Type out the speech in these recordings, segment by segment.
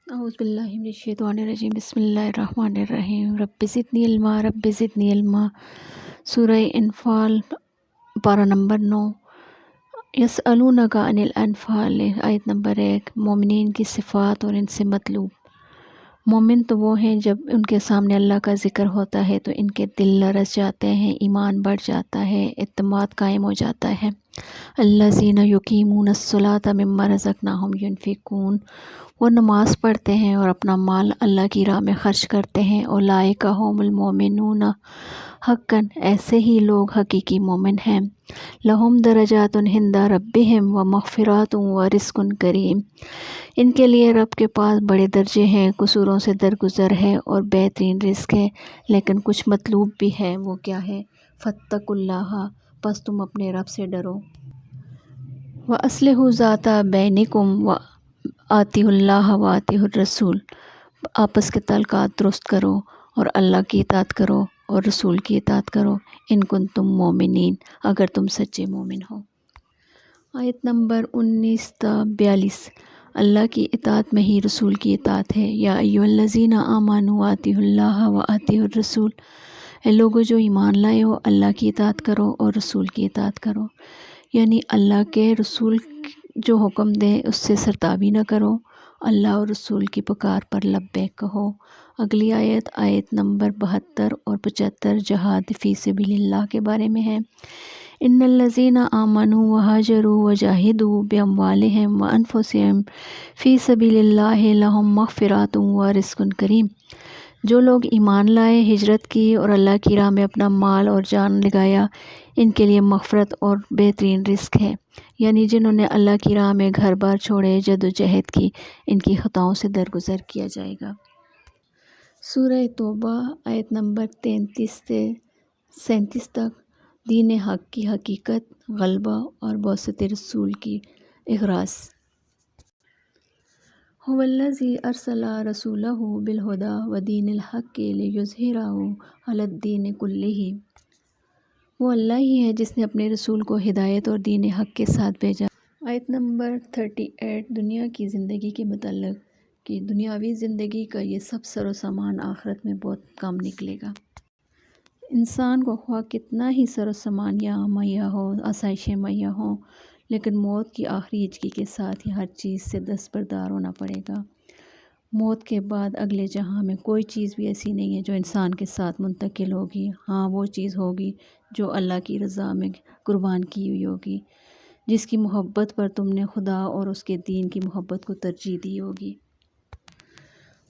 اعوذ باللہ من الشیطان الرجیم بسم اللہ الرحمن الرحیم رب زدنی علما رب زدنی علما۔ سورہ انفال پارہ نمبر 9۔ یسألونک عن الانفال آیت نمبر 1۔ مومنین کی صفات اور ان سے مطلوب۔ مومن تو وہ ہیں جب ان کے سامنے اللہ کا ذکر ہوتا ہے تو ان کے دل لرز جاتے ہیں، ایمان بڑھ جاتا ہے، اعتماد قائم ہو جاتا ہے۔ الذین یقیمون الصلاۃ مما رزقناہم ینفقون، وہ نماز پڑھتے ہیں اور اپنا مال اللہ کی راہ میں خرچ کرتے ہیں۔ اولئک ھم المؤمنون حقا، ایسے ہی لوگ حقیقی مومن ہیں۔ لہم درجات عند ربہم ومغفرات ورزق کریم، ان کے لیے رب کے پاس بڑے درجے ہیں، قصوروں سے درگزر ہے اور بہترین رزق ہے۔ لیکن کچھ مطلوب بھی ہے، وہ کیا ہے؟ فاتقوا اللہ، پس تم اپنے رب سے ڈرو۔ وَأَصْلِحُوا ذَاتَ بَيْنِكُمْ وَأَطِیعُوا اللَّهَ وَأَطِیعُوا الرَّسُولَ، آپس کے تعلقات درست کرو اور اللہ کی اطاعت کرو اور رسول کی اطاعت کرو، ان کنتم مومنین، اگر تم سچے مومن ہو۔ آیت نمبر 19 تا 42۔ اللہ کی اطاعت میں ہی رسول کی اطاعت ہے۔ یا ایھا الذین آمنوا اطیعوا اللہ واطیعوا الرسول، اے لوگو جو ایمان لائے ہو، اللہ کی اطاعت کرو اور رسول کی اطاعت کرو، یعنی اللہ کے رسول جو حکم دے اس سے سرتابی نہ کرو، اللہ اور رسول کی پکار پر لبیک کہو۔ اگلی آیت، آیت نمبر 72 اور 75 جہاد فی سبیل اللہ کے بارے میں ہے۔ ان الذین آمنوا وہاجروا وجاہدوا باموالہم وانفسہم فی سبیل اللہ لہم مغفرۃ ورزق کریم، جو لوگ ایمان لائے، ہجرت کی اور اللہ کی راہ میں اپنا مال اور جان لگایا، ان کے لیے مغفرت اور بہترین رزق ہے، یعنی جنہوں نے اللہ کی راہ میں گھر بار چھوڑے، جد و جہد کی، ان کی خطاؤں سے درگزر کیا جائے گا۔ سورہ توبہ آیت نمبر 33 سے 37 تک۔ دین حق کی حقیقت، غلبہ اور بعثت رسول کی اغراض۔ هو الذی ارسل رسولہ بالہدی ودین الحق لیظہرہ علی الدین کلہ، وہ اللہ ہی ہے جس نے اپنے رسول کو ہدایت اور دین حق کے ساتھ بھیجا۔ آیت نمبر 38۔ دنیا کی زندگی کے متعلق کہ دنیاوی زندگی کا یہ سب سر و سامان آخرت میں بہت کام نکلے گا۔ انسان کو خواہ کتنا ہی سر و سامان یہاں مہیا ہو، آسائشیں مہیا ہوں، لیکن موت کی آخری ہچکی کے ساتھ ہی ہر چیز سے دستبردار ہونا پڑے گا۔ موت کے بعد اگلے جہاں میں کوئی چیز بھی ایسی نہیں ہے جو انسان کے ساتھ منتقل ہوگی۔ ہاں، وہ چیز ہوگی جو اللہ کی رضا میں قربان کی ہوئی ہوگی، جس کی محبت پر تم نے خدا اور اس کے دین کی محبت کو ترجیح دی ہوگی۔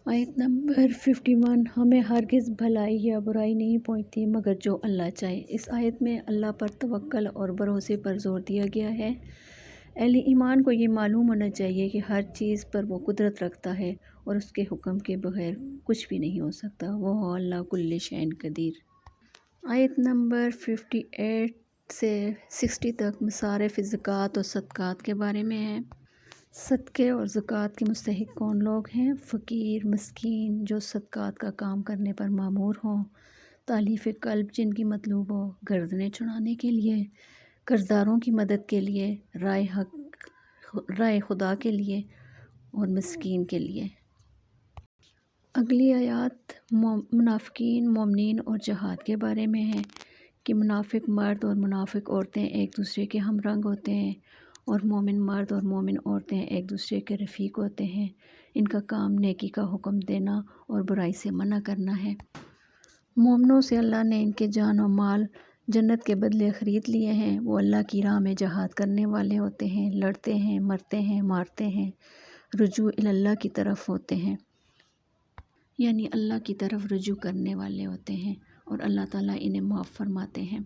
آیت نمبر 51۔ ہمیں ہرگز بھلائی یا برائی نہیں پہنچتی مگر جو اللہ چاہے۔ اس آیت میں اللہ پر توکل اور بھروسے پر زور دیا گیا ہے۔ اہل ایمان کو یہ معلوم ہونا چاہیے کہ ہر چیز پر وہ قدرت رکھتا ہے اور اس کے حکم کے بغیر کچھ بھی نہیں ہو سکتا۔ وہ اللہ کل شیء قدیر۔ آیت نمبر 58 سے 60 تک مصارف زکوٰۃ اور صدقات کے بارے میں ہے۔ صدقے اور زکوٰۃ کے مستحق کون لوگ ہیں؟ فقیر، مسکین، جو صدقات کا کام کرنے پر مامور ہوں، تالیف قلب جن کی مطلوب ہو، گردنیں چھڑانے کے لیے، قرضداروں کی مدد کے لیے، رائے خدا کے لیے اور مسکین کے لیے۔ اگلی آیات منافقین، مومنین اور جہاد کے بارے میں ہے کہ منافق مرد اور منافق عورتیں ایک دوسرے کے ہم رنگ ہوتے ہیں اور مومن مرد اور مومن عورتیں ایک دوسرے کے رفیق ہوتے ہیں۔ ان کا کام نیکی کا حکم دینا اور برائی سے منع کرنا ہے۔ مومنوں سے اللہ نے ان کے جان و مال جنت کے بدلے خرید لیے ہیں۔ وہ اللہ کی راہ میں جہاد کرنے والے ہوتے ہیں، لڑتے ہیں، مرتے ہیں، مارتے ہیں، رجوع اللہ کی طرف ہوتے ہیں، یعنی اللہ کی طرف رجوع کرنے والے ہوتے ہیں اور اللہ تعالیٰ انہیں معاف فرماتے ہیں۔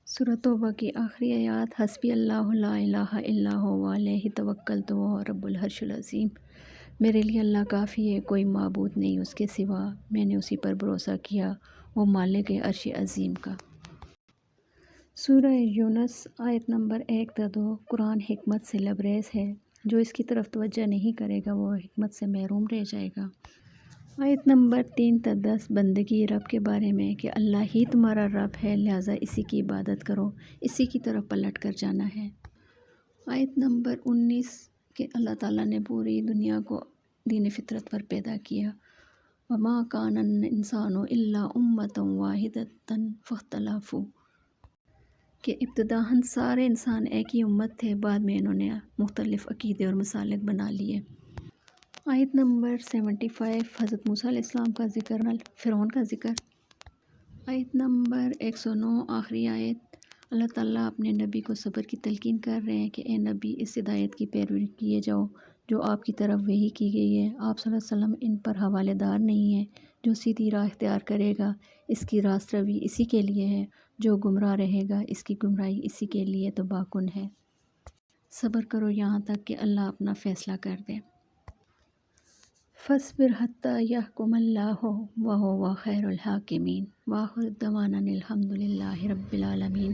سورۃ توبہ کی آخری آیات، حسبی اللہ لا الہ الا هو علیہ توکلت وہو رب العرش العظیم، میرے لیے اللہ کافی ہے، کوئی معبود نہیں اس کے سوا، میں نے اسی پر بھروسہ کیا، وہ مالک عرش عظیم کا۔ سورہ یونس آیت نمبر 1 تا 2۔ قرآن حکمت سے لبریز ہے، جو اس کی طرف توجہ نہیں کرے گا وہ حکمت سے محروم رہ جائے گا۔ آیت نمبر 3 تا 10۔ بندگی رب کے بارے میں کہ اللہ ہی تمہارا رب ہے، لہٰذا اسی کی عبادت کرو، اسی کی طرف پلٹ کر جانا ہے۔ آیت نمبر 19 کہ اللہ تعالیٰ نے پوری دنیا کو دین فطرت پر پیدا کیا۔ وما کان الانسان الا امۃ واحدۃ فاختلفوا، کہ ابتداً سارے انسان ایک ہی امت تھے، بعد میں انہوں نے مختلف عقیدے اور مسالک بنا لیے۔ آیت نمبر 75 حضرت موسیٰ علیہ السلام کا ذکر، فرعون کا ذکر۔ آیت نمبر 109 آخری آیت، اللہ تعالیٰ اپنے نبی کو صبر کی تلقین کر رہے ہیں کہ اے نبی، اس ہدایت کی پیروی کیے جاؤ جو آپ کی طرف وحی کی گئی ہے۔ آپ صلی اللہ علیہ وسلم ان پر حوالے دار نہیں ہیں۔ جو سیدھی راہ اختیار کرے گا اس کی راست روی اسی کے لیے ہے، جو گمراہ رہے گا اس کی گمراہی اسی کے لیے تباہ کن ہے۔ صبر کرو یہاں تک کہ اللہ اپنا فیصلہ کر دے۔ فاصبر حتی یحکم اللہ وہو خیر الحاکمین۔ وآخر دعوانا الحمد للہ رب العالمین۔